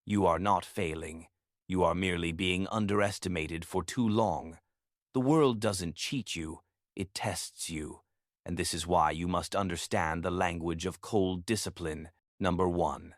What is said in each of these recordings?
You are not failing. You are merely being underestimated for too long. The world doesn't cheat you, it tests you. And this is why you must understand the language of cold discipline. Number 1.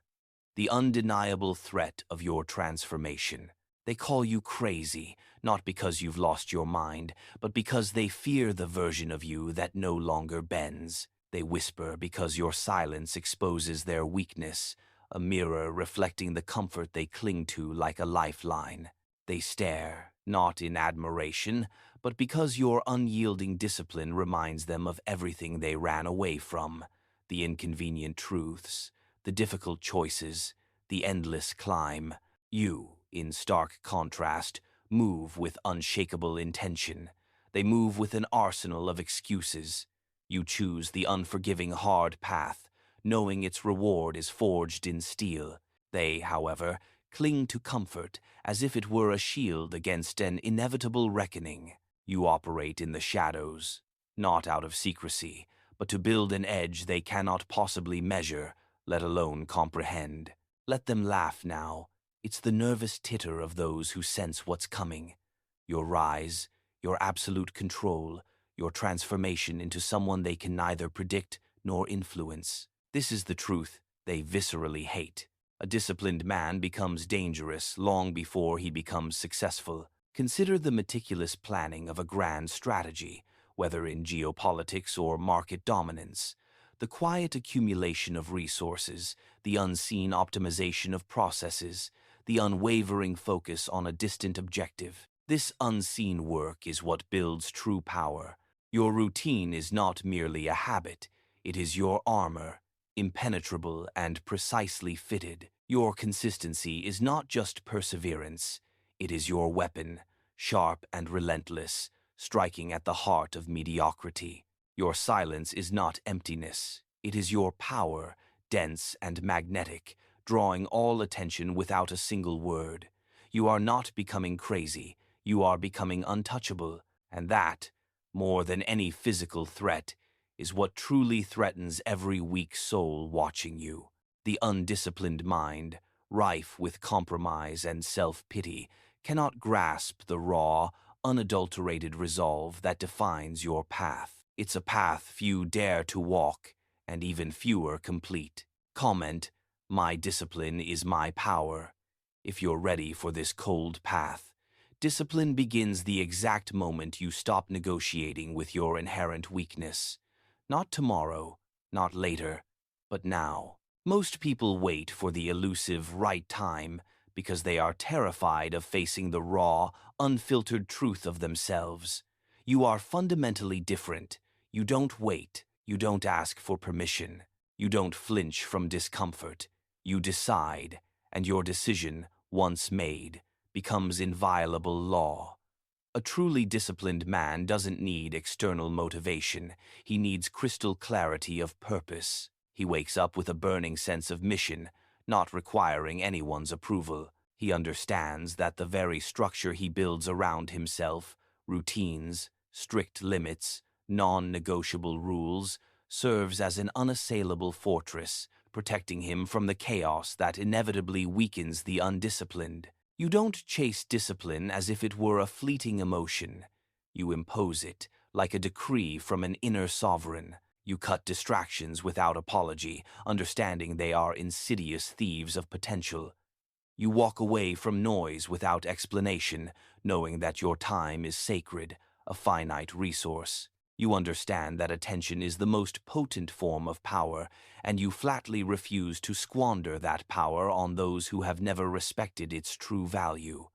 The undeniable threat of your transformation. They call you crazy, not because you've lost your mind, but because they fear the version of you that no longer bends. They whisper because your silence exposes their weakness, a mirror reflecting the comfort they cling to like a lifeline. They stare, not in admiration, but because your unyielding discipline reminds them of everything they ran away from, the inconvenient truths, the difficult choices, the endless climb. You, in stark contrast, move with unshakable intention. They move with an arsenal of excuses. You choose the unforgiving hard path, knowing its reward is forged in steel. They, however, cling to comfort as if it were a shield against an inevitable reckoning. You operate in the shadows, not out of secrecy, but to build an edge they cannot possibly measure, let alone comprehend. Let them laugh now. It's the nervous titter of those who sense what's coming. Your rise, your absolute control, your transformation into someone they can neither predict nor influence. This is the truth they viscerally hate. A disciplined man becomes dangerous long before he becomes successful. Consider the meticulous planning of a grand strategy, whether in geopolitics or market dominance. The quiet accumulation of resources, the unseen optimization of processes, the unwavering focus on a distant objective. This unseen work is what builds true power. Your routine is not merely a habit, it is your armor, impenetrable and precisely fitted. Your consistency is not just perseverance, it is your weapon, sharp and relentless, striking at the heart of mediocrity. Your silence is not emptiness, it is your power, dense and magnetic, drawing all attention without a single word. You are not becoming crazy, you are becoming untouchable, and that, more than any physical threat, is what truly threatens every weak soul watching you. The undisciplined mind, rife with compromise and self-pity, cannot grasp the raw, unadulterated resolve that defines your path. It's a path few dare to walk, and even fewer complete. Comment, "My discipline is my power," if you're ready for this cold path. Discipline begins the exact moment you stop negotiating with your inherent weakness. Not tomorrow, not later, but now. Most people wait for the elusive right time because they are terrified of facing the raw, unfiltered truth of themselves. You are fundamentally different. You don't wait. You don't ask for permission. You don't flinch from discomfort. You decide, and your decision, once made, becomes inviolable law. A truly disciplined man doesn't need external motivation. He needs crystal clarity of purpose. He wakes up with a burning sense of mission, not requiring anyone's approval. He understands that the very structure he builds around himself, routines, strict limits, non-negotiable rules, serves as an unassailable fortress, protecting him from the chaos that inevitably weakens the undisciplined. You don't chase discipline as if it were a fleeting emotion. You impose it, like a decree from an inner sovereign. You cut distractions without apology, understanding they are insidious thieves of potential. You walk away from noise without explanation, knowing that your time is sacred, a finite resource. You understand that attention is the most potent form of power, and you flatly refuse to squander that power on those who have never respected its true value.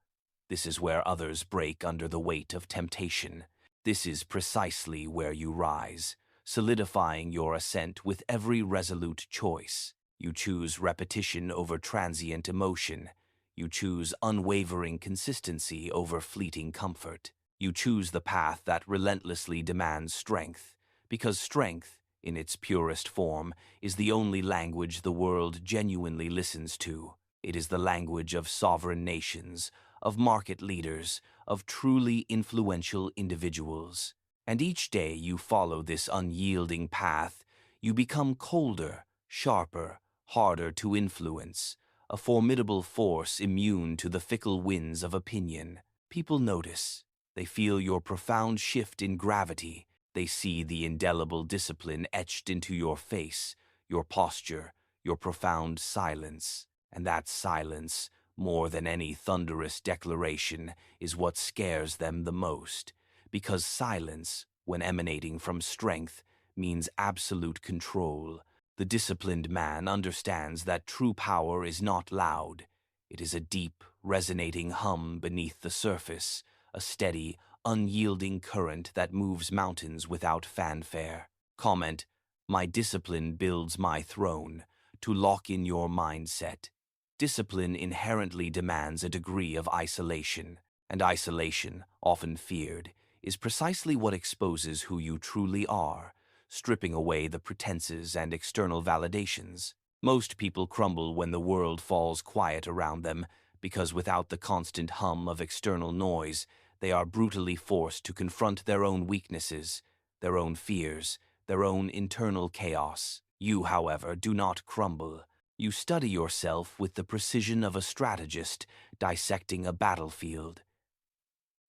This is where others break under the weight of temptation. This is precisely where you rise, solidifying your ascent with every resolute choice. You choose repetition over transient emotion. You choose unwavering consistency over fleeting comfort. You choose the path that relentlessly demands strength, because strength, in its purest form, is the only language the world genuinely listens to. It is the language of sovereign nations, of market leaders, of truly influential individuals. And each day you follow this unyielding path, you become colder, sharper, harder to influence, a formidable force immune to the fickle winds of opinion. People notice. They feel your profound shift in gravity. They see the indelible discipline etched into your face, your posture, your profound silence. And that silence, more than any thunderous declaration, is what scares them the most. Because silence, when emanating from strength, means absolute control. The disciplined man understands that true power is not loud. It is a deep, resonating hum beneath the surface, a steady, unyielding current that moves mountains without fanfare. Comment, my discipline builds my throne, to lock in your mindset. Discipline inherently demands a degree of isolation, and isolation, often feared, is precisely what exposes who you truly are, stripping away the pretenses and external validations. Most people crumble when the world falls quiet around them, because without the constant hum of external noise, they are brutally forced to confront their own weaknesses, their own fears, their own internal chaos. You, however, do not crumble. You study yourself with the precision of a strategist dissecting a battlefield.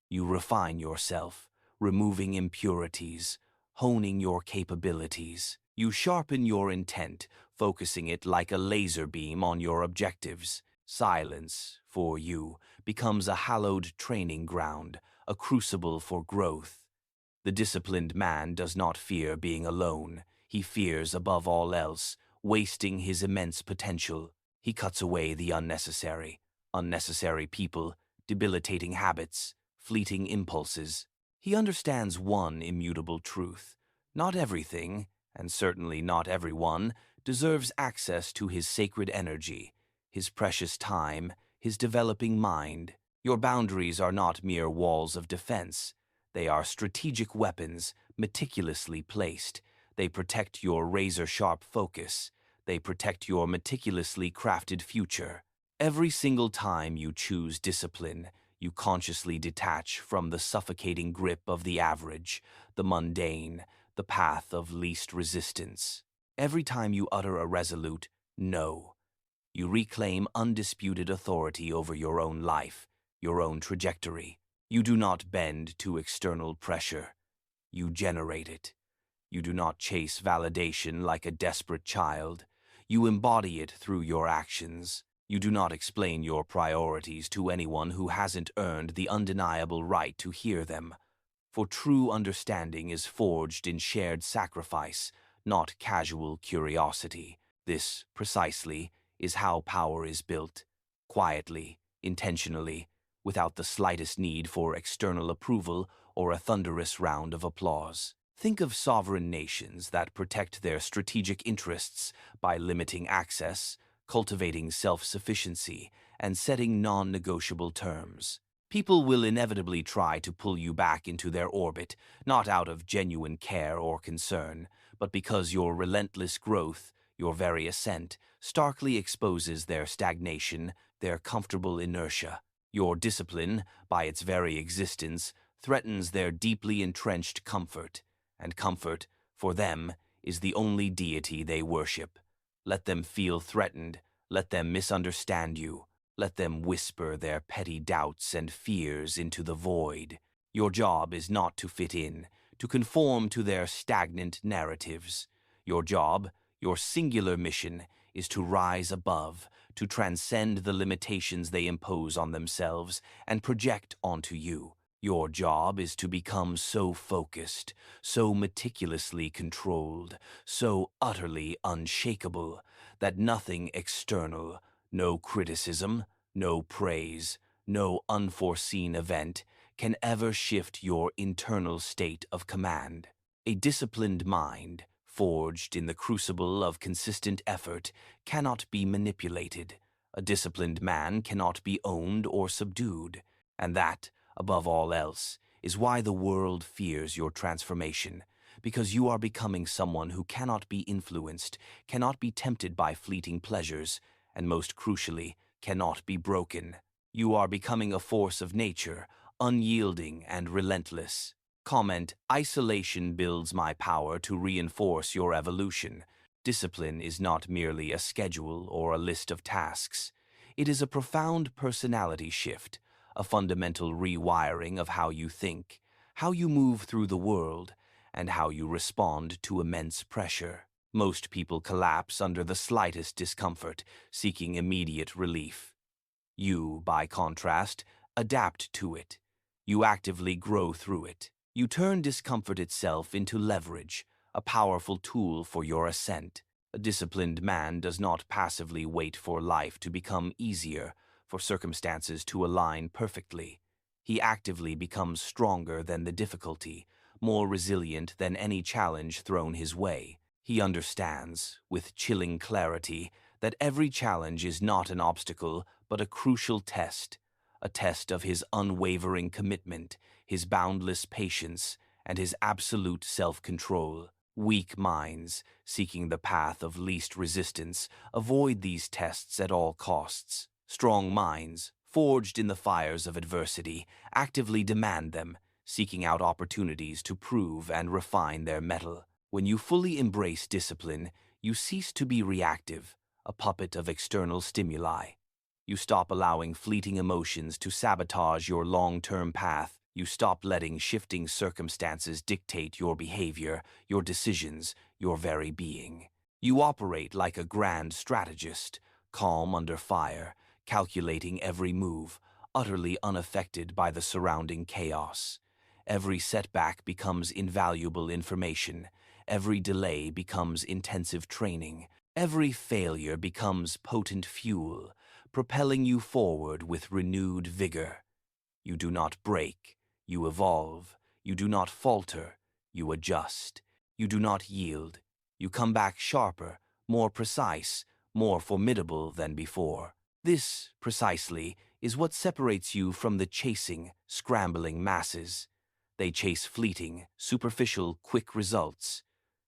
You refine yourself, removing impurities, honing your capabilities. You sharpen your intent, focusing it like a laser beam on your objectives. Silence, for you, becomes a hallowed training ground, a crucible for growth. The disciplined man does not fear being alone. He fears, above all else, wasting his immense potential. He cuts away the unnecessary people, debilitating habits, fleeting impulses. He understands one immutable truth. Not everything, and certainly not everyone, deserves access to his sacred energy, his precious time, his developing mind. Your boundaries are not mere walls of defense. They are strategic weapons, meticulously placed. They protect your razor-sharp focus. They protect your meticulously crafted future. Every single time you choose discipline, you consciously detach from the suffocating grip of the average, the mundane, the path of least resistance. Every time you utter a resolute no, you reclaim undisputed authority over your own life, your own trajectory. You do not bend to external pressure. You generate it. You do not chase validation like a desperate child. You embody it through your actions. You do not explain your priorities to anyone who hasn't earned the undeniable right to hear them. For true understanding is forged in shared sacrifice, not casual curiosity. This, precisely, is how power is built. Quietly, intentionally, without the slightest need for external approval or a thunderous round of applause. Think of sovereign nations that protect their strategic interests by limiting access, cultivating self-sufficiency, and setting non-negotiable terms. People will inevitably try to pull you back into their orbit, not out of genuine care or concern, but because your relentless growth, your very ascent, starkly exposes their stagnation, their comfortable inertia. Your discipline, by its very existence, threatens their deeply entrenched comfort, and comfort, for them, is the only deity they worship. Let them feel threatened, let them misunderstand you, let them whisper their petty doubts and fears into the void. Your job is not to fit in, to conform to their stagnant narratives. Your job, your singular mission, is to rise above, to transcend the limitations they impose on themselves and project onto you. Your job is to become so focused, so meticulously controlled, so utterly unshakable, that nothing external, no criticism, no praise, no unforeseen event can ever shift your internal state of command. A disciplined mind, forged in the crucible of consistent effort, cannot be manipulated. A disciplined man cannot be owned or subdued, and that, above all else, is why the world fears your transformation, because you are becoming someone who cannot be influenced, cannot be tempted by fleeting pleasures, and most crucially, cannot be broken. You are becoming a force of nature, unyielding and relentless. Comment, isolation builds my power to reinforce your evolution. Discipline is not merely a schedule or a list of tasks. It is a profound personality shift, a fundamental rewiring of how you think, how you move through the world, and how you respond to immense pressure. Most people collapse under the slightest discomfort, seeking immediate relief. You, by contrast, adapt to it. You actively grow through it. You turn discomfort itself into leverage, a powerful tool for your ascent. A disciplined man does not passively wait for life to become easier, for circumstances to align perfectly. He actively becomes stronger than the difficulty, more resilient than any challenge thrown his way. He understands, with chilling clarity, that every challenge is not an obstacle, but a crucial test, a test of his unwavering commitment, his boundless patience, and his absolute self-control. Weak minds, seeking the path of least resistance, avoid these tests at all costs. Strong minds, forged in the fires of adversity, actively demand them, seeking out opportunities to prove and refine their mettle. When you fully embrace discipline, you cease to be reactive, a puppet of external stimuli. You stop allowing fleeting emotions to sabotage your long-term path. You stop letting shifting circumstances dictate your behavior, your decisions, your very being. You operate like a grand strategist, calm under fire, calculating every move, utterly unaffected by the surrounding chaos. Every setback becomes invaluable information. Every delay becomes intensive training. Every failure becomes potent fuel, propelling you forward with renewed vigor. You do not break, you evolve. You do not falter, you adjust. You do not yield, you come back sharper, more precise, more formidable than before. This, precisely, is what separates you from the chasing, scrambling masses. They chase fleeting, superficial, quick results.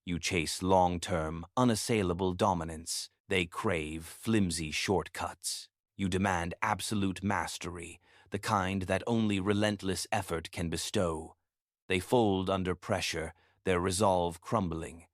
You chase long-term, unassailable dominance. They crave flimsy shortcuts. You demand absolute mastery, the kind that only relentless effort can bestow. They fold under pressure, their resolve crumbling.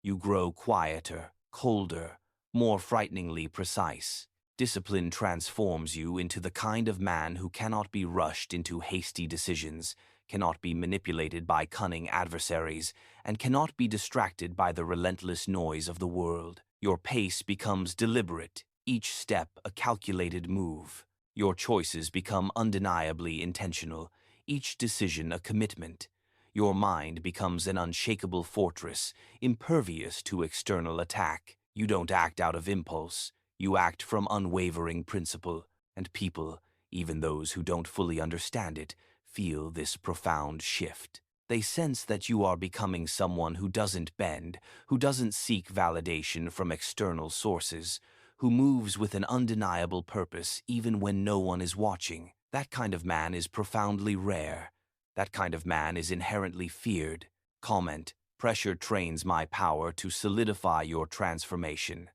You grow quieter, colder, more frighteningly precise. Discipline transforms you into the kind of man who cannot be rushed into hasty decisions, cannot be manipulated by cunning adversaries, and cannot be distracted by the relentless noise of the world. Your pace becomes deliberate, each step a calculated move. Your choices become undeniably intentional, each decision a commitment. Your mind becomes an unshakable fortress, impervious to external attack. You don't act out of impulse, you act from unwavering principle, and people, even those who don't fully understand it, feel this profound shift. They sense that you are becoming someone who doesn't bend, who doesn't seek validation from external sources, who moves with an undeniable purpose even when no one is watching. That kind of man is profoundly rare. That kind of man is inherently feared. Comment: pressure trains my power to solidify your transformation.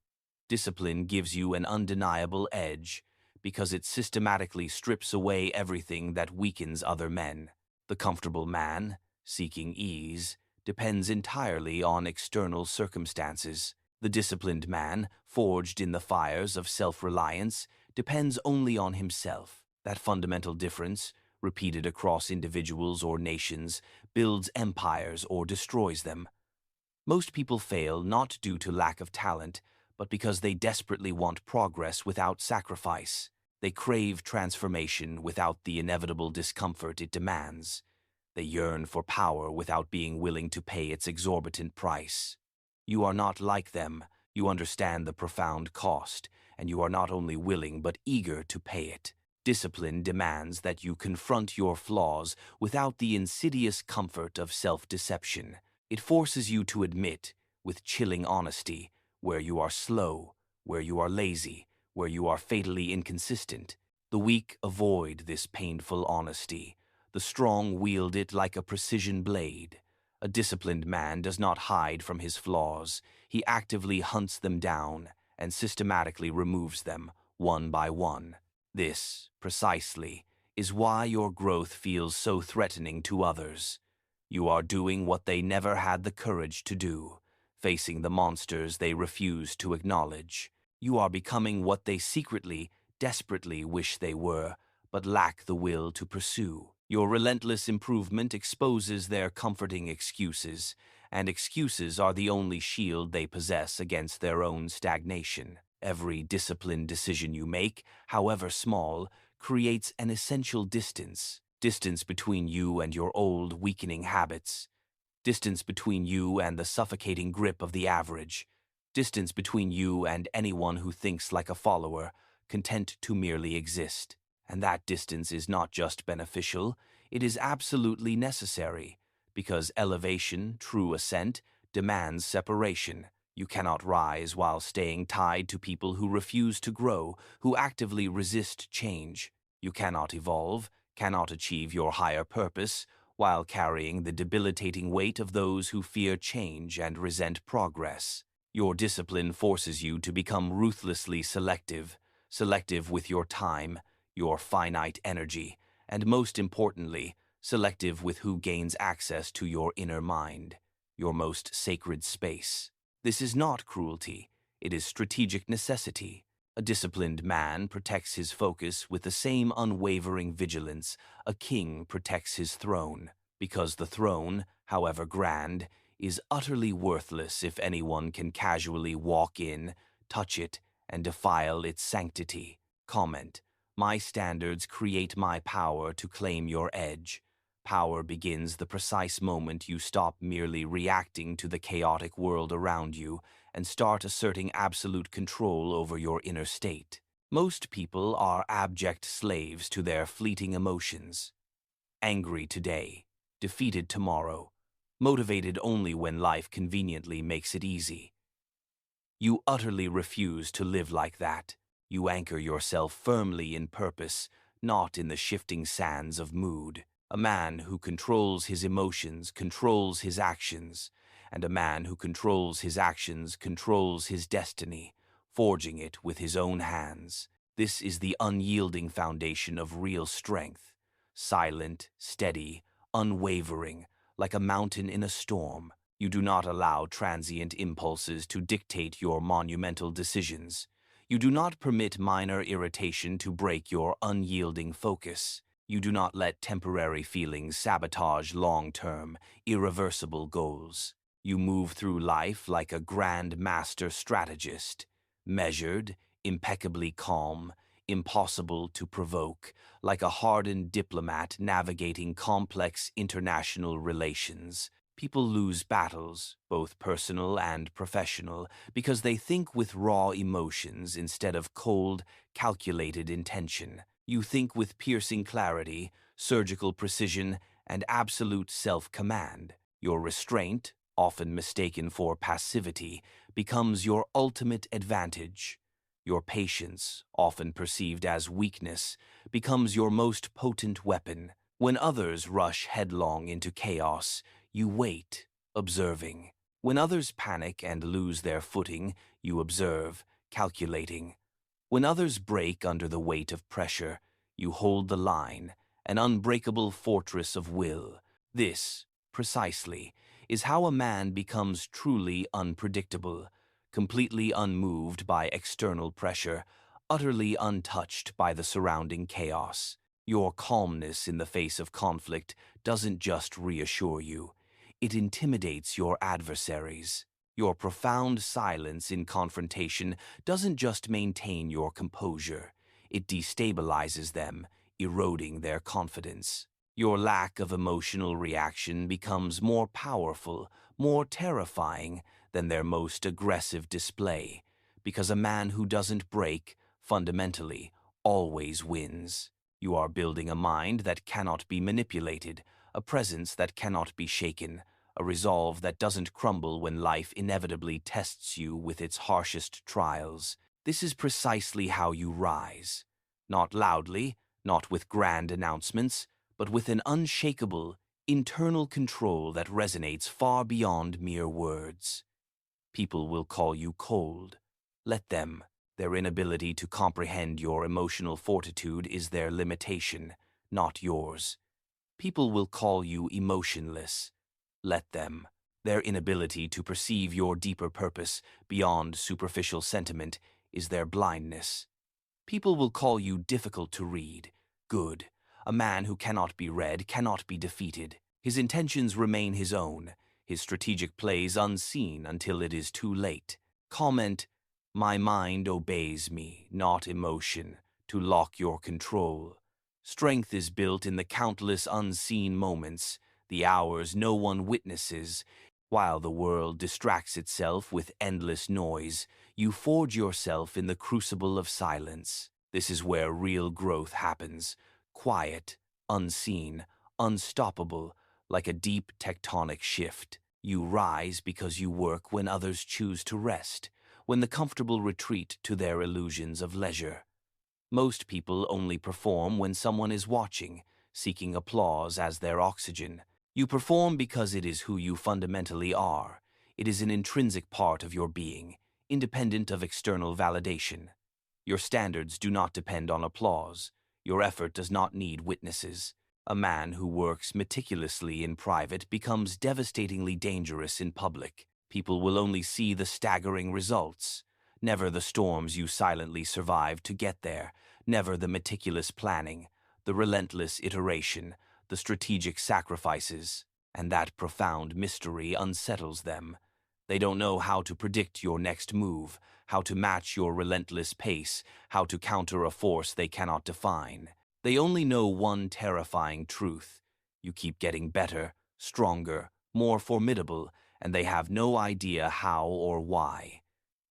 Discipline gives you an undeniable edge, because it systematically strips away everything that weakens other men. The comfortable man, seeking ease, depends entirely on external circumstances. The disciplined man, forged in the fires of self-reliance, depends only on himself. That fundamental difference, repeated across individuals or nations, builds empires or destroys them. Most people fail not due to lack of talent, but because they desperately want progress without sacrifice. They crave transformation without the inevitable discomfort it demands. They yearn for power without being willing to pay its exorbitant price. You are not like them. You understand the profound cost, and you are not only willing but eager to pay it. Discipline demands that you confront your flaws without the insidious comfort of self-deception. It forces you to admit, with chilling honesty, where you are slow, where you are lazy, where you are fatally inconsistent. The weak avoid this painful honesty. The strong wield it like a precision blade. A disciplined man does not hide from his flaws. He actively hunts them down and systematically removes them, one by one. This, precisely, is why your growth feels so threatening to others. You are doing what they never had the courage to do, facing the monsters they refuse to acknowledge. You are becoming what they secretly, desperately wish they were, but lack the will to pursue. Your relentless improvement exposes their comforting excuses, and excuses are the only shield they possess against their own stagnation. Every disciplined decision you make, however small, creates an essential distance between you and your old weakening habits, distance between you and the suffocating grip of the average, distance between you and anyone who thinks like a follower, content to merely exist. And that distance is not just beneficial, it is absolutely necessary, because elevation, true ascent, demands separation. You cannot rise while staying tied to people who refuse to grow, who actively resist change. You cannot evolve, cannot achieve your higher purpose, while carrying the debilitating weight of those who fear change and resent progress. Your discipline forces you to become ruthlessly selective with your time, your finite energy, and most importantly, selective with who gains access to your inner mind, your most sacred space. This is not cruelty, it is strategic necessity. A disciplined man protects his focus with the same unwavering vigilance a king protects his throne, because the throne, however grand, is utterly worthless if anyone can casually walk in, touch it, and defile its sanctity. Comment: my standards create my power to claim your edge. Power begins the precise moment you stop merely reacting to the chaotic world around you and start asserting absolute control over your inner state. Most people are abject slaves to their fleeting emotions. Angry today, defeated tomorrow, motivated only when life conveniently makes it easy. You utterly refuse to live like that. You anchor yourself firmly in purpose, not in the shifting sands of mood. A man who controls his emotions controls his actions, and a man who controls his actions controls his destiny, forging it with his own hands. This is the unyielding foundation of real strength, silent, steady, unwavering, like a mountain in a storm. You do not allow transient impulses to dictate your monumental decisions. You do not permit minor irritation to break your unyielding focus. You do not let temporary feelings sabotage long-term, irreversible goals. You move through life like a grand master strategist, measured, impeccably calm, impossible to provoke, like a hardened diplomat navigating complex international relations. People lose battles, both personal and professional, because they think with raw emotions instead of cold, calculated intention. You think with piercing clarity, surgical precision, and absolute self-command. Your restraint, often mistaken for passivity, becomes your ultimate advantage. Your patience, often perceived as weakness, becomes your most potent weapon. When others rush headlong into chaos, you wait, observing. When others panic and lose their footing, you observe, calculating. When others break under the weight of pressure, you hold the line, an unbreakable fortress of will. This, precisely, is how a man becomes truly unpredictable, completely unmoved by external pressure, utterly untouched by the surrounding chaos. Your calmness in the face of conflict doesn't just reassure you, it intimidates your adversaries. Your profound silence in confrontation doesn't just maintain your composure, it destabilizes them, eroding their confidence. Your lack of emotional reaction becomes more powerful, more terrifying than their most aggressive display, because a man who doesn't break, fundamentally, always wins. You are building a mind that cannot be manipulated, a presence that cannot be shaken, a resolve that doesn't crumble when life inevitably tests you with its harshest trials. This is precisely how you rise. Not loudly, not with grand announcements, but with an unshakable, internal control that resonates far beyond mere words. People will call you cold. Let them. Their inability to comprehend your emotional fortitude is their limitation, not yours. People will call you emotionless. Let them. Their inability to perceive your deeper purpose beyond superficial sentiment is their blindness. People will call you difficult to read. Good. A man who cannot be read cannot be defeated. His intentions remain his own, his strategic plays unseen until it is too late. Comment, my mind obeys me, not emotion, to lock your control. Strength is built in the countless unseen moments, the hours no one witnesses. While the world distracts itself with endless noise, you forge yourself in the crucible of silence. This is where real growth happens. Quiet, unseen, unstoppable, like a deep tectonic shift. You rise because you work when others choose to rest, when the comfortable retreat to their illusions of leisure. Most people only perform when someone is watching, seeking applause as their oxygen. You perform because it is who you fundamentally are. It is an intrinsic part of your being, independent of external validation. Your standards do not depend on applause. Your effort does not need witnesses. A man who works meticulously in private becomes devastatingly dangerous in public. People will only see the staggering results, never the storms you silently survived to get there, never the meticulous planning, the relentless iteration, the strategic sacrifices, and that profound mystery unsettles them. They don't know how to predict your next move, how to match your relentless pace, how to counter a force they cannot define. They only know one terrifying truth. You keep getting better, stronger, more formidable, and they have no idea how or why.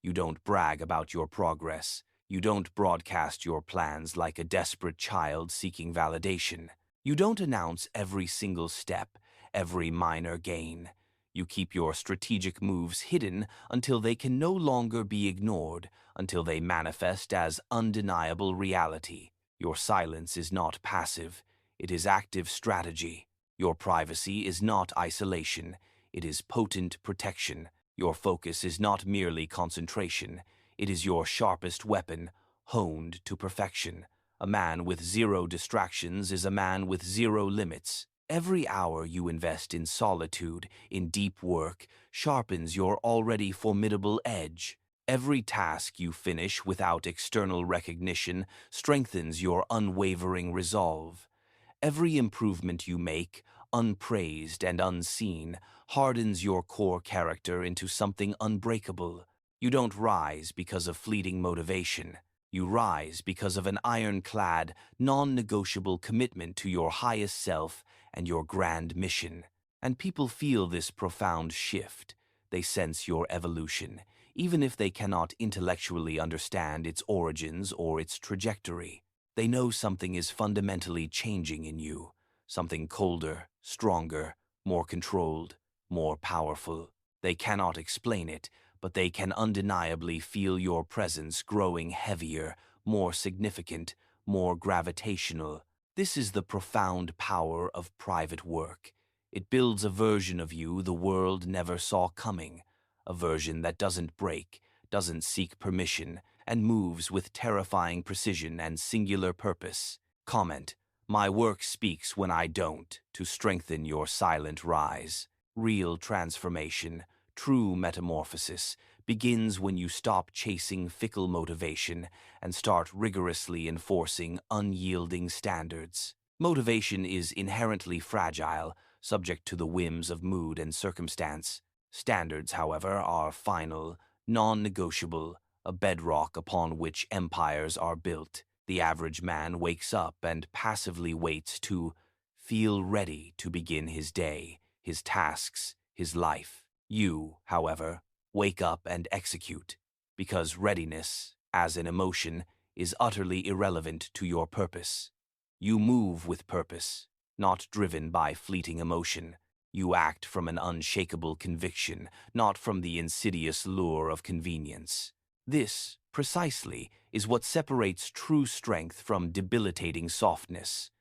You don't brag about your progress. You don't broadcast your plans like a desperate child seeking validation. You don't announce every single step, every minor gain. You keep your strategic moves hidden until they can no longer be ignored, until they manifest as undeniable reality. Your silence is not passive, it is active strategy. Your privacy is not isolation, it is potent protection. Your focus is not merely concentration, it is your sharpest weapon, honed to perfection. A man with zero distractions is a man with zero limits. Every hour you invest in solitude, in deep work, sharpens your already formidable edge. Every task you finish without external recognition strengthens your unwavering resolve. Every improvement you make, unpraised and unseen, hardens your core character into something unbreakable. You don't rise because of fleeting motivation. You rise because of an ironclad, non-negotiable commitment to your highest self and your grand mission. And people feel this profound shift. They sense your evolution, even if they cannot intellectually understand its origins or its trajectory. They know something is fundamentally changing in you, something colder, stronger, more controlled, more powerful. They cannot explain it, but they can undeniably feel your presence growing heavier, more significant, more gravitational. This is the profound power of private work. It builds a version of you the world never saw coming, a version that doesn't break, doesn't seek permission, and moves with terrifying precision and singular purpose. Comment, my work speaks when I don't, to strengthen your silent rise. Real transformation, true metamorphosis, begins when you stop chasing fickle motivation and start rigorously enforcing unyielding standards. Motivation is inherently fragile, subject to the whims of mood and circumstance. Standards, however, are final, non-negotiable, a bedrock upon which empires are built. The average man wakes up and passively waits to feel ready to begin his day, his tasks, his life. You, however, wake up and execute, because readiness, as an emotion, is utterly irrelevant to your purpose. You move with purpose, not driven by fleeting emotion. You act from an unshakable conviction, not from the insidious lure of convenience. This, precisely, is what separates true strength from debilitating softness.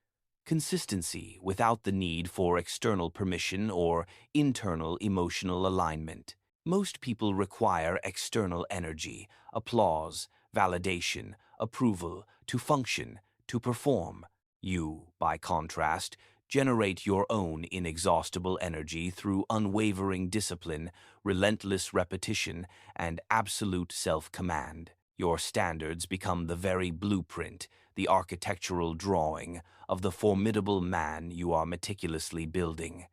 Consistency without the need for external permission or internal emotional alignment. Most people require external energy, applause, validation, approval, to function, to perform. You, by contrast, generate your own inexhaustible energy through unwavering discipline, relentless repetition, and absolute self-command. Your standards become the very blueprint, the architectural drawing of the formidable man you are meticulously building.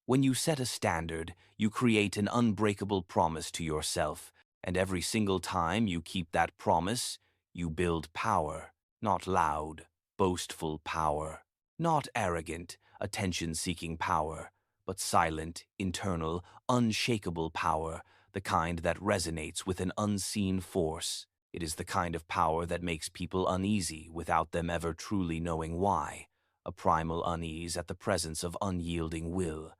When you set a standard, you create an unbreakable promise to yourself, and every single time you keep that promise, you build power, not loud, boastful power, not arrogant, attention-seeking power, but silent, internal, unshakable power, the kind that resonates with an unseen force. It is the kind of power that makes people uneasy without them ever truly knowing why, a primal unease at the presence of unyielding will.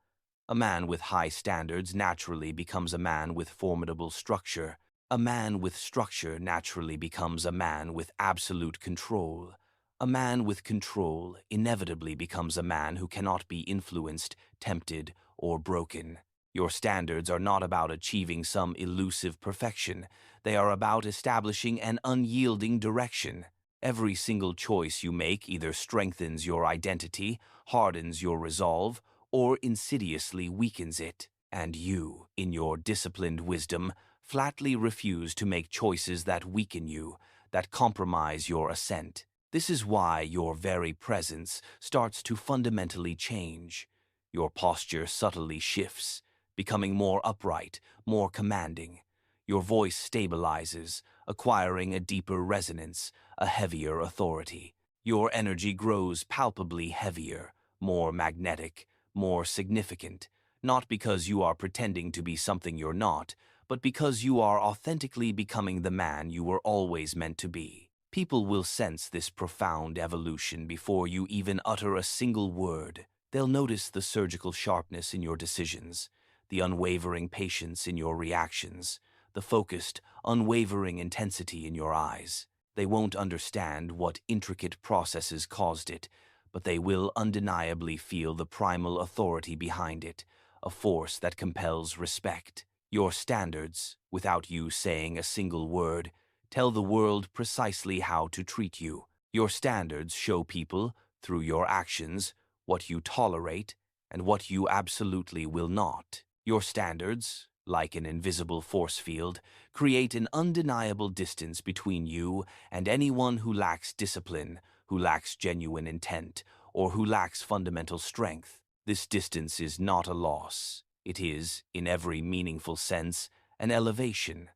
A man with high standards naturally becomes a man with formidable structure. A man with structure naturally becomes a man with absolute control. A man with control inevitably becomes a man who cannot be influenced, tempted, or broken. Your standards are not about achieving some elusive perfection. They are about establishing an unyielding direction. Every single choice you make either strengthens your identity, hardens your resolve, or insidiously weakens it, and you, in your disciplined wisdom, flatly refuse to make choices that weaken you, that compromise your ascent. This is why your very presence starts to fundamentally change. Your posture subtly shifts, becoming more upright, more commanding. Your voice stabilizes, acquiring a deeper resonance, a heavier authority. Your energy grows palpably heavier, more magnetic, more significant, not because you are pretending to be something you're not, but because you are authentically becoming the man you were always meant to be. People will sense this profound evolution before you even utter a single word. They'll notice the surgical sharpness in your decisions, the unwavering patience in your reactions, the focused, unwavering intensity in your eyes. They won't understand what intricate processes caused it, but they will undeniably feel the primal authority behind it, a force that compels respect. Your standards, without you saying a single word, tell the world precisely how to treat you. Your standards show people, through your actions, what you tolerate and what you absolutely will not. Your standards, like an invisible force field, create an undeniable distance between you and anyone who lacks discipline, who lacks genuine intent, or who lacks fundamental strength. This distance is not a loss. It is, in every meaningful sense, an elevation.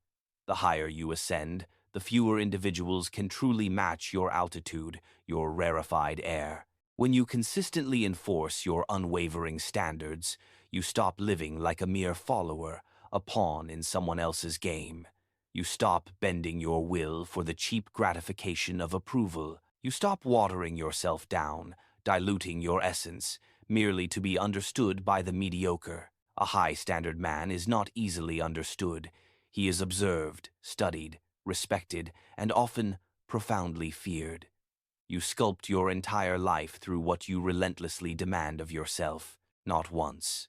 The higher you ascend, the fewer individuals can truly match your altitude, your rarefied air. When you consistently enforce your unwavering standards, you stop living like a mere follower, a pawn in someone else's game. You stop bending your will for the cheap gratification of approval. You stop watering yourself down, diluting your essence, merely to be understood by the mediocre. A high-standard man is not easily understood. He is observed, studied, respected, and often profoundly feared. You sculpt your entire life through what you relentlessly demand of yourself, not once,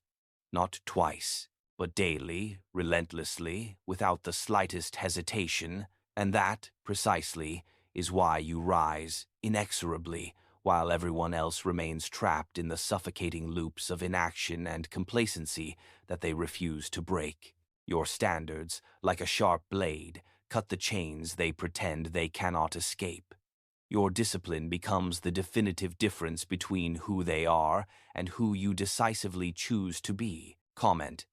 not twice, but daily, relentlessly, without the slightest hesitation, and that, precisely, is why you rise, inexorably, while everyone else remains trapped in the suffocating loops of inaction and complacency that they refuse to break. Your standards, like a sharp blade, cut the chains they pretend they cannot escape. Your discipline becomes the definitive difference between who they are and who you decisively choose to be. Comment: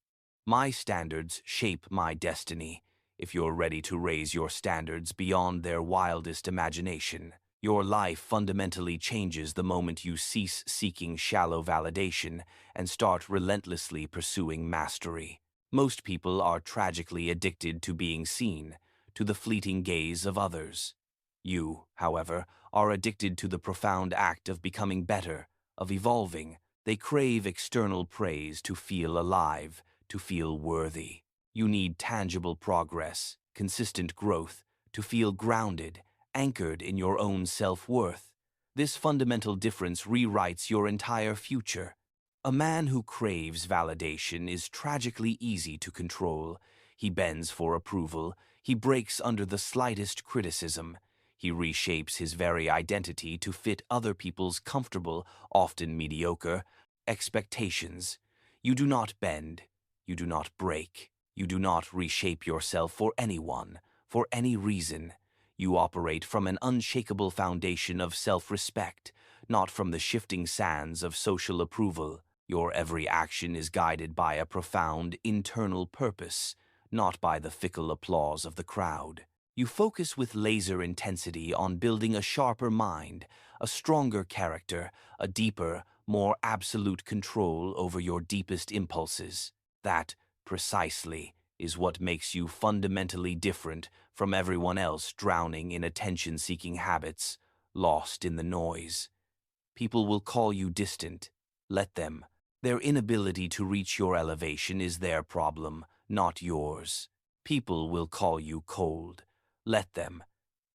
my standards shape my destiny. If you're ready to raise your standards beyond their wildest imagination, your life fundamentally changes the moment you cease seeking shallow validation and start relentlessly pursuing mastery. Most people are tragically addicted to being seen, to the fleeting gaze of others. You, however, are addicted to the profound act of becoming better, of evolving. They crave external praise to feel alive, to feel worthy. You need tangible progress, consistent growth, to feel grounded, anchored in your own self-worth. This fundamental difference rewrites your entire future. A man who craves validation is tragically easy to control. He bends for approval. He breaks under the slightest criticism. He reshapes his very identity to fit other people's comfortable, often mediocre, expectations. You do not bend. You do not break. You do not reshape yourself for anyone, for any reason. You operate from an unshakable foundation of self-respect, not from the shifting sands of social approval. Your every action is guided by a profound internal purpose, not by the fickle applause of the crowd. You focus with laser intensity on building a sharper mind, a stronger character, a deeper, more absolute control over your deepest impulses. That, precisely, is what makes you fundamentally different from everyone else drowning in attention-seeking habits, lost in the noise. People will call you distant. Let them. Their inability to reach your elevation is their problem, not yours. People will call you cold. Let them.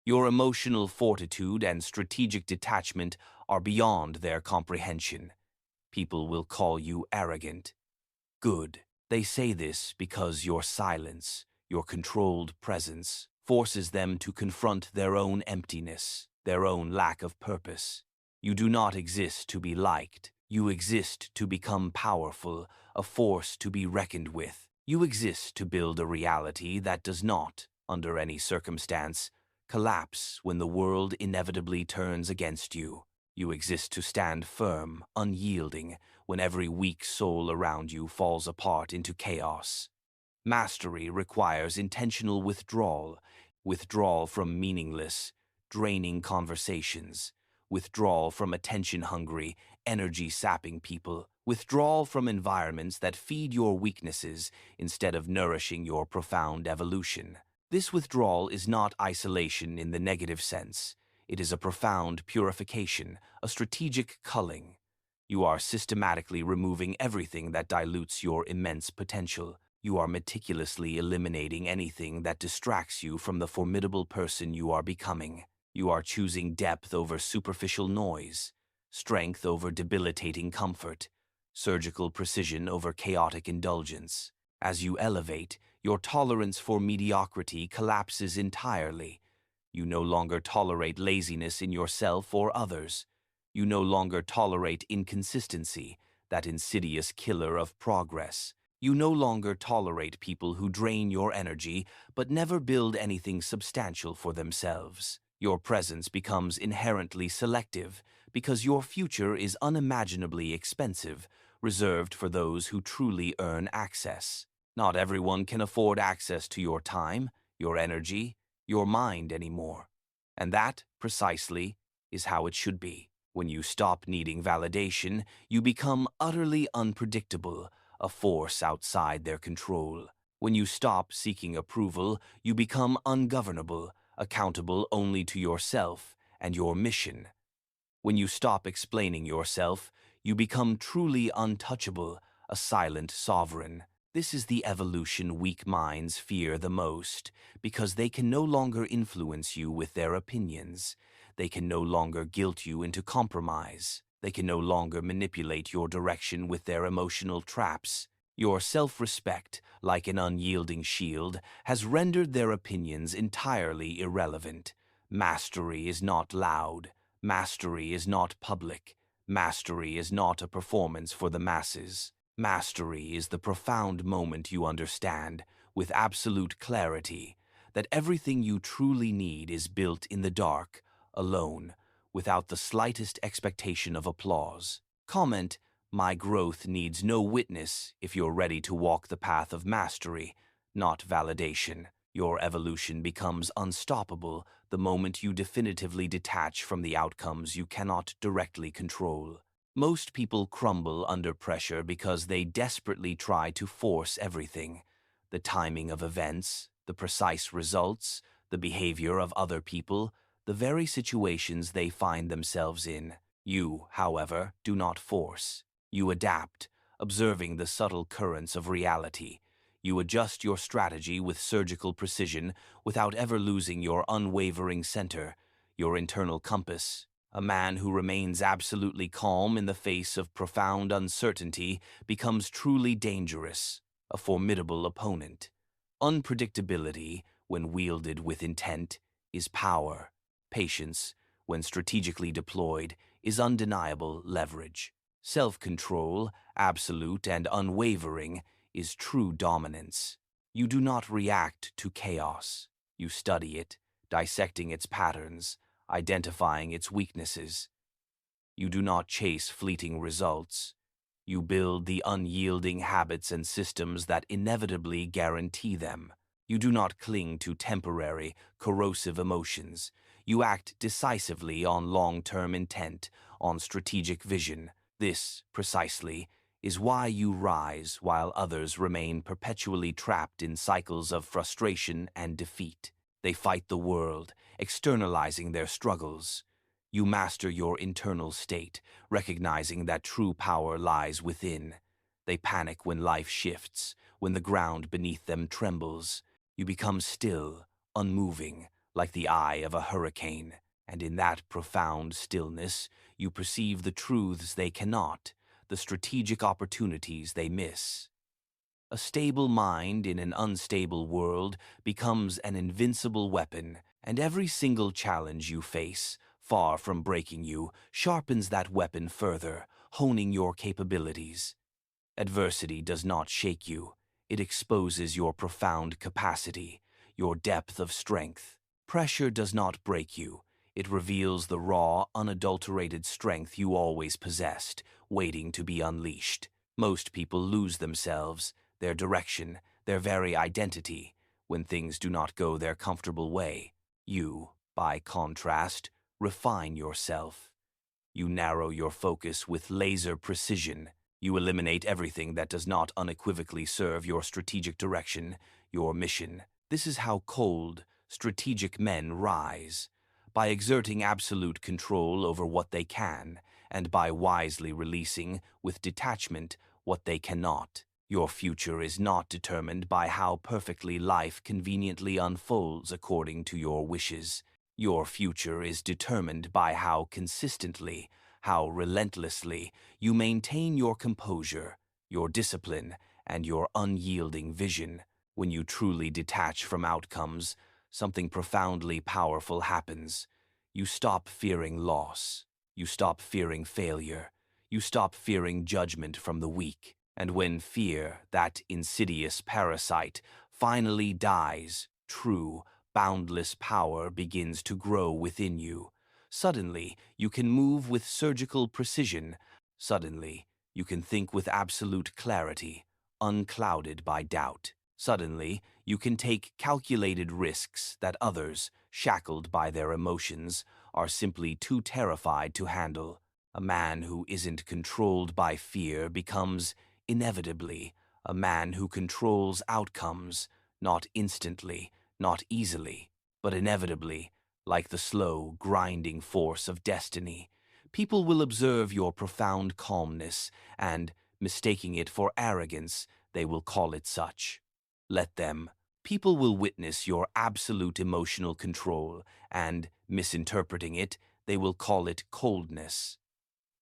Your emotional fortitude and strategic detachment are beyond their comprehension. People will call you arrogant. Good. They say this because your silence, your controlled presence, forces them to confront their own emptiness, their own lack of purpose. You do not exist to be liked. You exist to become powerful, a force to be reckoned with. You exist to build a reality that does not, under any circumstance, collapse when the world inevitably turns against you. You exist to stand firm, unyielding, when every weak soul around you falls apart into chaos. Mastery requires intentional withdrawal from meaningless, draining conversations, withdrawal from attention-hungry, energy-sapping people, withdrawal from environments that feed your weaknesses instead of nourishing your profound evolution. This withdrawal is not isolation in the negative sense. It is a profound purification, a strategic culling. You are systematically removing everything that dilutes your immense potential. You are meticulously eliminating anything that distracts you from the formidable person you are becoming. You are choosing depth over superficial noise, strength over debilitating comfort, surgical precision over chaotic indulgence. As you elevate, your tolerance for mediocrity collapses entirely. You no longer tolerate laziness in yourself or others. You no longer tolerate inconsistency, that insidious killer of progress. You no longer tolerate people who drain your energy but never build anything substantial for themselves. Your presence becomes inherently selective because your future is unimaginably expensive, reserved for those who truly earn access. Not everyone can afford access to your time, your energy, your mind anymore. And that, precisely, is how it should be. When you stop needing validation, you become utterly unpredictable, a force outside their control. When you stop seeking approval, you become ungovernable, accountable only to yourself and your mission. When you stop explaining yourself, you become truly untouchable, a silent sovereign. This is the evolution weak minds fear the most, because they can no longer influence you with their opinions. They can no longer guilt you into compromise. They can no longer manipulate your direction with their emotional traps. Your self-respect, like an unyielding shield, has rendered their opinions entirely irrelevant. Mastery is not loud. Mastery is not public. Mastery is not a performance for the masses. Mastery is the profound moment you understand, with absolute clarity, that everything you truly need is built in the dark, alone, without the slightest expectation of applause. Comment, "My growth needs no witness," if you're ready to walk the path of mastery, not validation. Your evolution becomes unstoppable the moment you definitively detach from the outcomes you cannot directly control. Most people crumble under pressure because they desperately try to force everything: the timing of events, the precise results, the behavior of other people, the very situations they find themselves in. You, however, do not force. You adapt, observing the subtle currents of reality. You adjust your strategy with surgical precision without ever losing your unwavering center, your internal compass. A man who remains absolutely calm in the face of profound uncertainty becomes truly dangerous, a formidable opponent. Unpredictability, when wielded with intent, is power. Patience, when strategically deployed, is undeniable leverage. Self-control, absolute and unwavering, is true dominance. You do not react to chaos. You study it, dissecting its patterns, identifying its weaknesses. You do not chase fleeting results. You build the unyielding habits and systems that inevitably guarantee them. You do not cling to temporary, corrosive emotions. You act decisively on long-term intent, on strategic vision. This, precisely, is why you rise while others remain perpetually trapped in cycles of frustration and defeat. They fight the world, externalizing their struggles. You master your internal state, recognizing that true power lies within. They panic when life shifts, when the ground beneath them trembles. You become still, unmoving, like the eye of a hurricane, and in that profound stillness, you perceive the truths they cannot, the strategic opportunities they miss. A stable mind in an unstable world becomes an invincible weapon, and every single challenge you face, far from breaking you, sharpens that weapon further, honing your capabilities. Adversity does not shake you. It exposes your profound capacity, your depth of strength. Pressure does not break you. It reveals the raw, unadulterated strength you always possessed, waiting to be unleashed. Most people lose themselves, their direction, their very identity, when things do not go their comfortable way. You, by contrast, refine yourself. You narrow your focus with laser precision. You eliminate everything that does not unequivocally serve your strategic direction, your mission. This is how cold, strategic men rise, by exerting absolute control over what they can, and by wisely releasing, with detachment, what they cannot. Your future is not determined by how perfectly life conveniently unfolds according to your wishes. Your future is determined by how consistently, how relentlessly you maintain your composure, your discipline, and your unyielding vision. When you truly detach from outcomes, something profoundly powerful happens. You stop fearing loss. You stop fearing failure. You stop fearing judgment from the weak. And when fear, that insidious parasite, finally dies, true, boundless power begins to grow within you. Suddenly, you can move with surgical precision. Suddenly, you can think with absolute clarity, unclouded by doubt. Suddenly, you can take calculated risks that others, shackled by their emotions, are simply too terrified to handle. A man who isn't controlled by fear becomes, inevitably, a man who controls outcomes, not instantly, not easily, but inevitably, like the slow, grinding force of destiny. People will observe your profound calmness, and, mistaking it for arrogance, they will call it such. Let them. People will witness your absolute emotional control, and, misinterpreting it, they will call it coldness.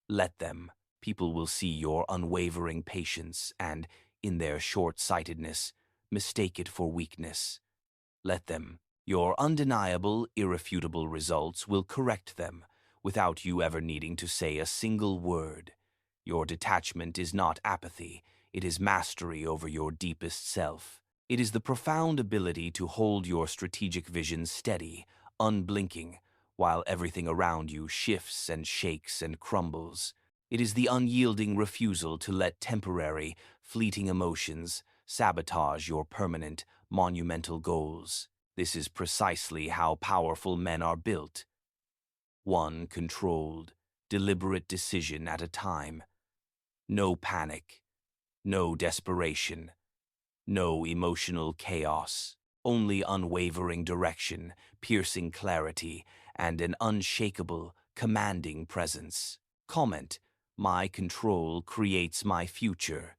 Let them. People will see your unwavering patience and, in their short-sightedness, mistake it for weakness. Let them. Your undeniable, irrefutable results will correct them, without you ever needing to say a single word. Your detachment is not apathy, it is mastery over your deepest self. It is the profound ability to hold your strategic vision steady, unblinking, while everything around you shifts and shakes and crumbles. It is the unyielding refusal to let temporary, fleeting emotions sabotage your permanent, monumental goals. This is precisely how powerful men are built. One controlled, deliberate decision at a time. No panic, no desperation, no emotional chaos, only unwavering direction, piercing clarity, and an unshakable, commanding presence. Comment: my control creates my future.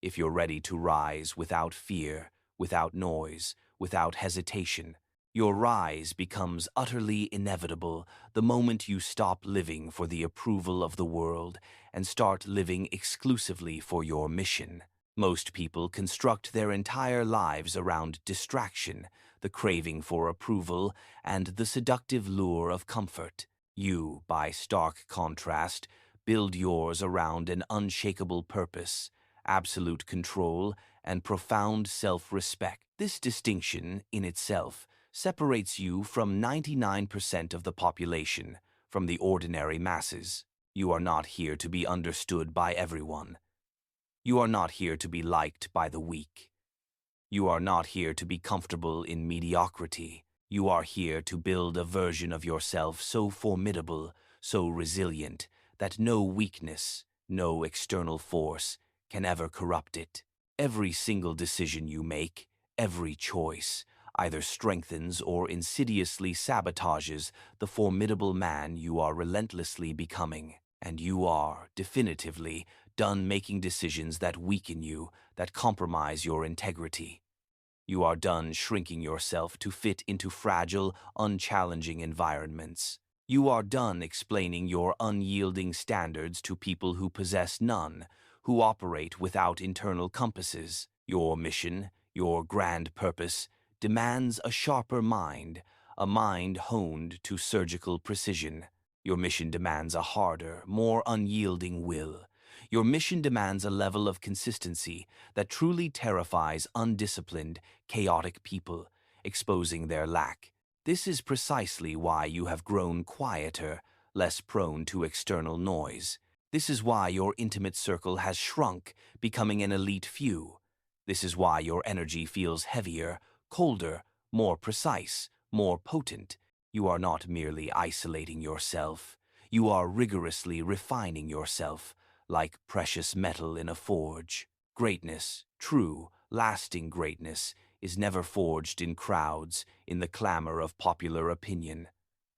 If you're ready to rise without fear, without noise, without hesitation, your rise becomes utterly inevitable the moment you stop living for the approval of the world and start living exclusively for your mission. Most people construct their entire lives around distraction, the craving for approval, and the seductive lure of comfort. You, by stark contrast, build yours around an unshakable purpose, absolute control, and profound self-respect. This distinction, in itself, separates you from 99% of the population, from the ordinary masses. You are not here to be understood by everyone. You are not here to be liked by the weak. You are not here to be comfortable in mediocrity. You are here to build a version of yourself so formidable, so resilient, that no weakness, no external force can ever corrupt it. Every single decision you make, every choice, either strengthens or insidiously sabotages the formidable man you are relentlessly becoming. And you are, definitively, done making decisions that weaken you, that compromise your integrity. You are done shrinking yourself to fit into fragile, unchallenging environments. You are done explaining your unyielding standards to people who possess none, who operate without internal compasses. Your mission, your grand purpose, demands a sharper mind, a mind honed to surgical precision. Your mission demands a harder, more unyielding will. Your mission demands a level of consistency that truly terrifies undisciplined, chaotic people, exposing their lack. This is precisely why you have grown quieter, less prone to external noise. This is why your intimate circle has shrunk, becoming an elite few. This is why your energy feels heavier, colder, more precise, more potent. You are not merely isolating yourself. You are rigorously refining yourself, like precious metal in a forge. Greatness, true, lasting greatness, is never forged in crowds, in the clamor of popular opinion.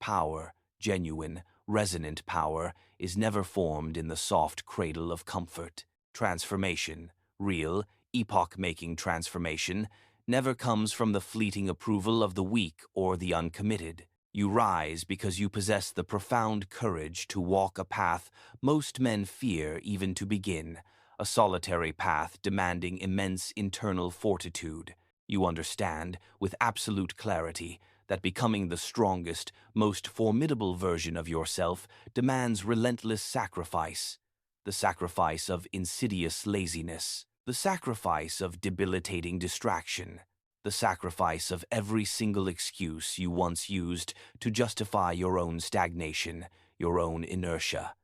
Power, genuine, resonant power, is never formed in the soft cradle of comfort. Transformation, real, epoch-making transformation, never comes from the fleeting approval of the weak or the uncommitted. You rise because you possess the profound courage to walk a path most men fear even to begin, a solitary path demanding immense internal fortitude. You understand, with absolute clarity, that becoming the strongest, most formidable version of yourself demands relentless sacrifice, the sacrifice of insidious laziness, the sacrifice of debilitating distraction, the sacrifice of every single excuse you once used to justify your own stagnation, your own inertia.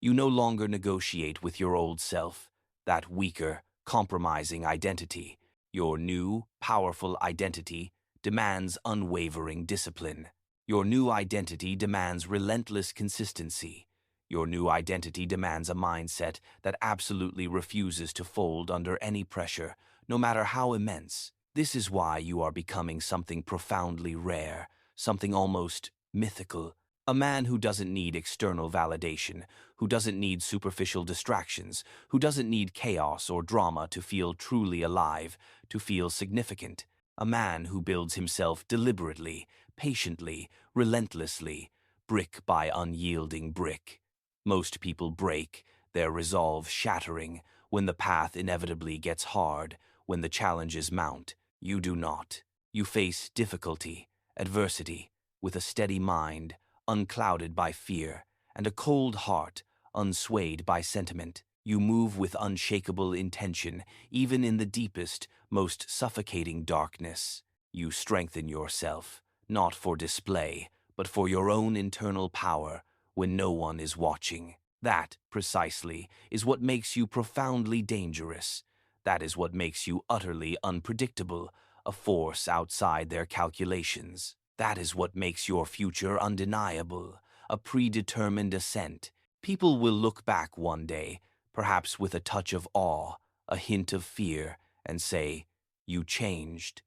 You no longer negotiate with your old self, that weaker, compromising identity. Your new, powerful identity demands unwavering discipline. Your new identity demands relentless consistency. Your new identity demands a mindset that absolutely refuses to fold under any pressure, no matter how immense. This is why you are becoming something profoundly rare, something almost mythical. A man who doesn't need external validation, who doesn't need superficial distractions, who doesn't need chaos or drama to feel truly alive, to feel significant. A man who builds himself deliberately, patiently, relentlessly, brick by unyielding brick. Most people break, their resolve shattering, when the path inevitably gets hard, when the challenges mount. You do not. You face difficulty, adversity, with a steady mind, unclouded by fear, and a cold heart, unswayed by sentiment. You move with unshakable intention, even in the deepest, most suffocating darkness. You strengthen yourself, not for display, but for your own internal power, when no one is watching. That, precisely, is what makes you profoundly dangerous. That is what makes you utterly unpredictable, a force outside their calculations. That is what makes your future undeniable, a predetermined ascent. People will look back one day, perhaps with a touch of awe, a hint of fear, and say, "You changed."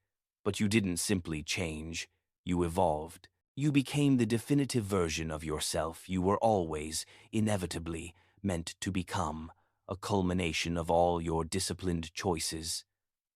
But you didn't simply change, you evolved. You became the definitive version of yourself you were always, inevitably, meant to become, a culmination of all your disciplined choices.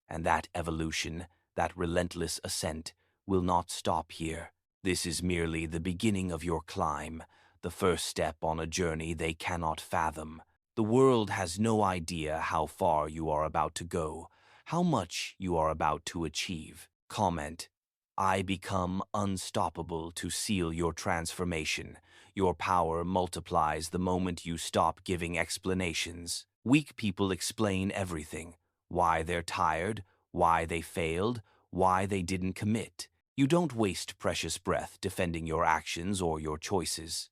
And that evolution, that relentless ascent, will not stop here. This is merely the beginning of your climb, the first step on a journey they cannot fathom. The world has no idea how far you are about to go, how much you are about to achieve. Comment: I become unstoppable to seal your transformation. Your power multiplies the moment you stop giving explanations. Weak people explain everything: why they're tired, why they failed, why they didn't commit. You don't waste precious breath defending your actions or your choices.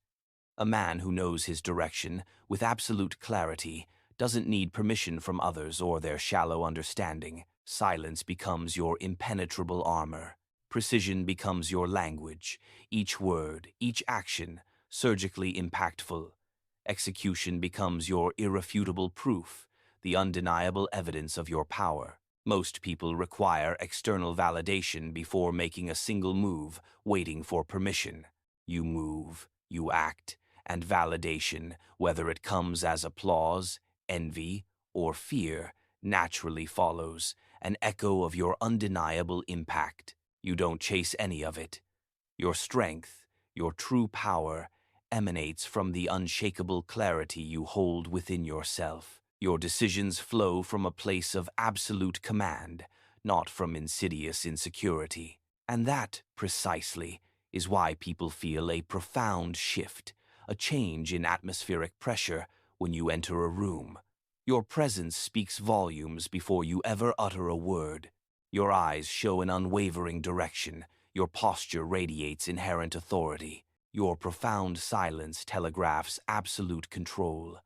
A man who knows his direction with absolute clarity doesn't need permission from others or their shallow understanding. Silence becomes your impenetrable armor. Precision becomes your language. Each word, each action, surgically impactful. Execution becomes your irrefutable proof, the undeniable evidence of your power. Most people require external validation before making a single move, waiting for permission. You move, you act, and validation, whether it comes as applause, envy, or fear, naturally follows, an echo of your undeniable impact. You don't chase any of it. Your strength, your true power, emanates from the unshakable clarity you hold within yourself. Your decisions flow from a place of absolute command, not from insidious insecurity. And that, precisely, is why people feel a profound shift, a change in atmospheric pressure when you enter a room. Your presence speaks volumes before you ever utter a word. Your eyes show an unwavering direction. Your posture radiates inherent authority. Your profound silence telegraphs absolute control.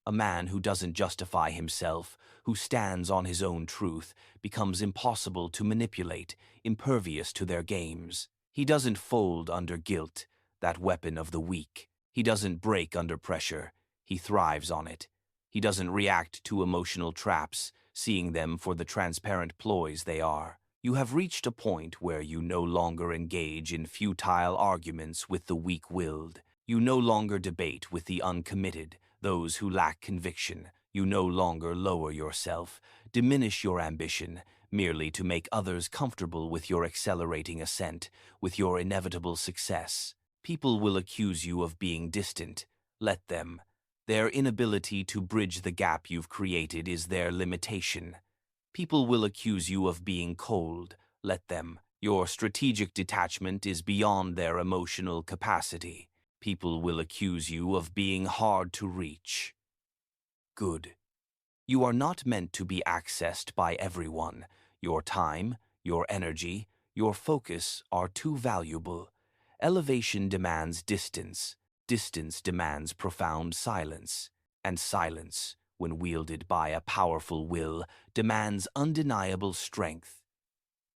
A man who doesn't justify himself, who stands on his own truth, becomes impossible to manipulate, impervious to their games. He doesn't fold under guilt, that weapon of the weak. He doesn't break under pressure. He thrives on it. He doesn't react to emotional traps, seeing them for the transparent ploys they are. You have reached a point where you no longer engage in futile arguments with the weak-willed. You no longer debate with the uncommitted, those who lack conviction. You no longer lower yourself, diminish your ambition, merely to make others comfortable with your accelerating ascent, with your inevitable success. People will accuse you of being distant. Let them. Their inability to bridge the gap you've created is their limitation. People will accuse you of being cold. Let them. Your strategic detachment is beyond their emotional capacity. People will accuse you of being hard to reach. Good. You are not meant to be accessed by everyone. Your time, your energy, your focus are too valuable. Elevation demands distance. Distance demands profound silence. And silence, when wielded by a powerful will, demands undeniable strength.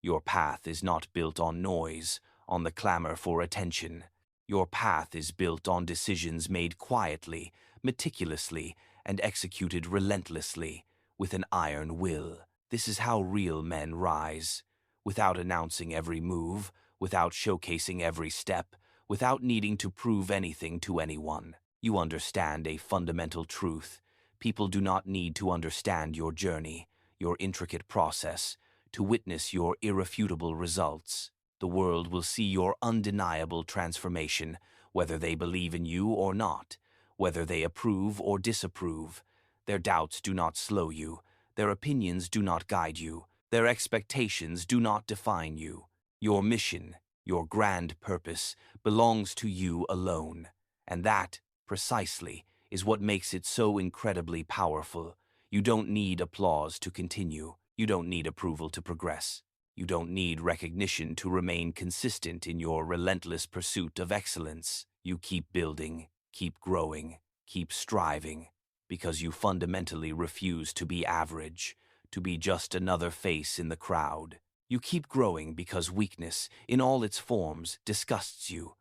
Your path is not built on noise, on the clamor for attention. Your path is built on decisions made quietly, meticulously, and executed relentlessly, with an iron will. This is how real men rise, without announcing every move, without showcasing every step, without needing to prove anything to anyone. You understand a fundamental truth. People do not need to understand your journey, your intricate process, to witness your irrefutable results. The world will see your undeniable transformation, whether they believe in you or not, whether they approve or disapprove. Their doubts do not slow you. Their opinions do not guide you. Their expectations do not define you. Your mission, your grand purpose, belongs to you alone. And that, precisely, is what makes it so incredibly powerful. You don't need applause to continue. You don't need approval to progress. You don't need recognition to remain consistent in your relentless pursuit of excellence. You keep building, keep growing, keep striving, because you fundamentally refuse to be average, to be just another face in the crowd. You keep growing because weakness, in all its forms, disgusts you.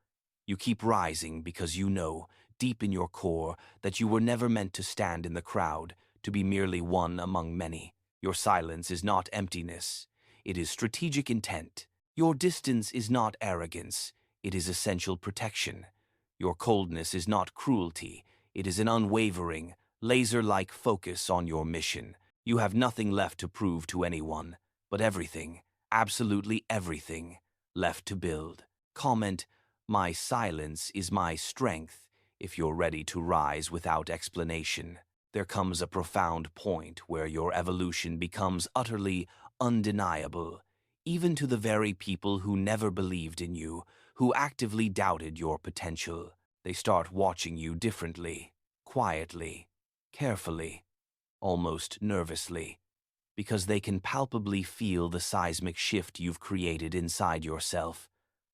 You keep rising because you know, deep in your core, that you were never meant to stand in the crowd, to be merely one among many. Your silence is not emptiness. It is strategic intent. Your distance is not arrogance. It is essential protection. Your coldness is not cruelty. It is an unwavering, laser-like focus on your mission. You have nothing left to prove to anyone, but everything, absolutely everything, left to build. Comment, "My silence is my strength," if you're ready to rise without explanation. There comes a profound point where your evolution becomes utterly undeniable, even to the very people who never believed in you, who actively doubted your potential. They start watching you differently, quietly, carefully, almost nervously. because they can palpably feel the seismic shift you've created inside yourself,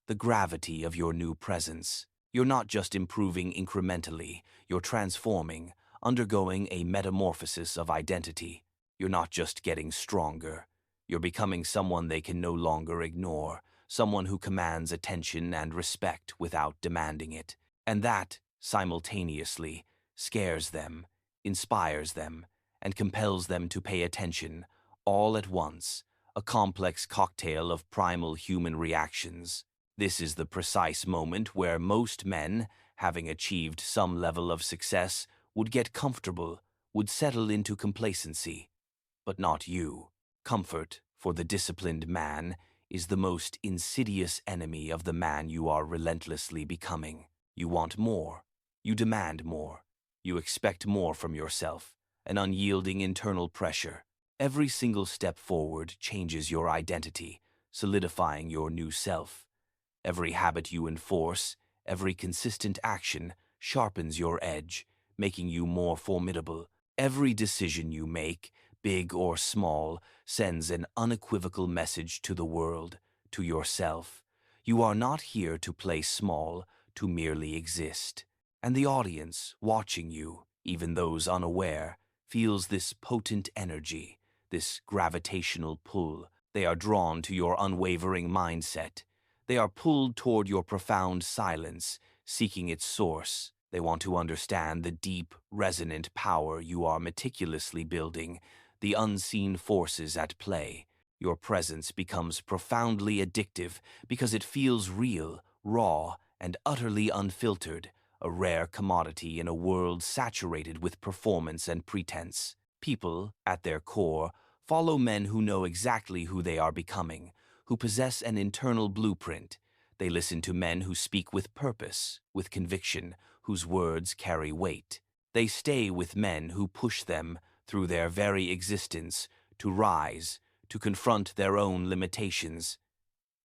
the gravity of your new presence. You're not just improving incrementally, you're transforming, undergoing a metamorphosis of identity. You're not just getting stronger, you're becoming someone they can no longer ignore, someone who commands attention and respect without demanding it. And that, simultaneously, scares them, inspires them, and compels them to pay attention, all at once, a complex cocktail of primal human reactions. This is the precise moment where most men, having achieved some level of success, would get comfortable, would settle into complacency. But not you. Comfort, for the disciplined man, is the most insidious enemy of the man you are relentlessly becoming. You want more. You demand more. You expect more from yourself, an unyielding internal pressure. Every single step forward changes your identity, solidifying your new self. Every habit you enforce, every consistent action, sharpens your edge, making you more formidable. Every decision you make, big or small, sends an unequivocal message to the world, to yourself. You are not here to play small, to merely exist. And the audience, watching you, even those unaware, feels this potent energy, this gravitational pull. They are drawn to your unwavering mindset. They are pulled toward your profound silence, seeking its source. They want to understand the deep, resonant power you are meticulously building, the unseen forces at play. Your presence becomes profoundly addictive because it feels real, raw, and utterly unfiltered, a rare commodity in a world saturated with performance and pretense. People, at their core, follow men who know exactly who they are becoming, who possess an internal blueprint. They listen to men who speak with purpose, with conviction, whose words carry weight. They stay with men who push them, through their very existence, to rise, to confront their own limitations.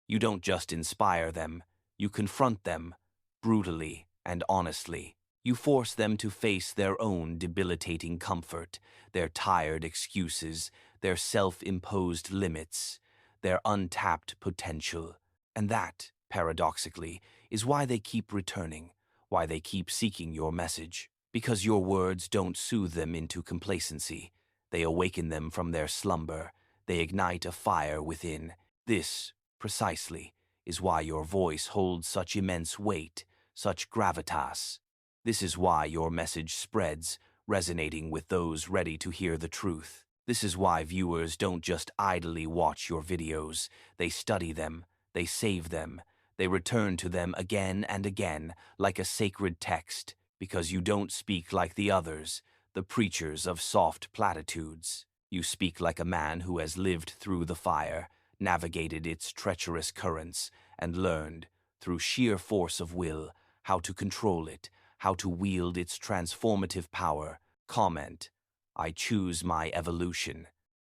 You don't just inspire them, you confront them, brutally and honestly. You force them to face their own debilitating comfort, their tired excuses, their self-imposed limits, their untapped potential. And that, paradoxically, is why they keep returning, why they keep seeking your message. Because your words don't soothe them into complacency. They awaken them from their slumber. They ignite a fire within. This, precisely, is why your voice holds such immense weight, such gravitas. This is why your message spreads, resonating with those ready to hear the truth. This is why viewers don't just idly watch your videos. They study them, they save them, they return to them again and again, like a sacred text, because you don't speak like the others, the preachers of soft platitudes. You speak like a man who has lived through the fire, navigated its treacherous currents, and learned, through sheer force of will, how to control it, how to wield its transformative power. Comment: I choose my evolution.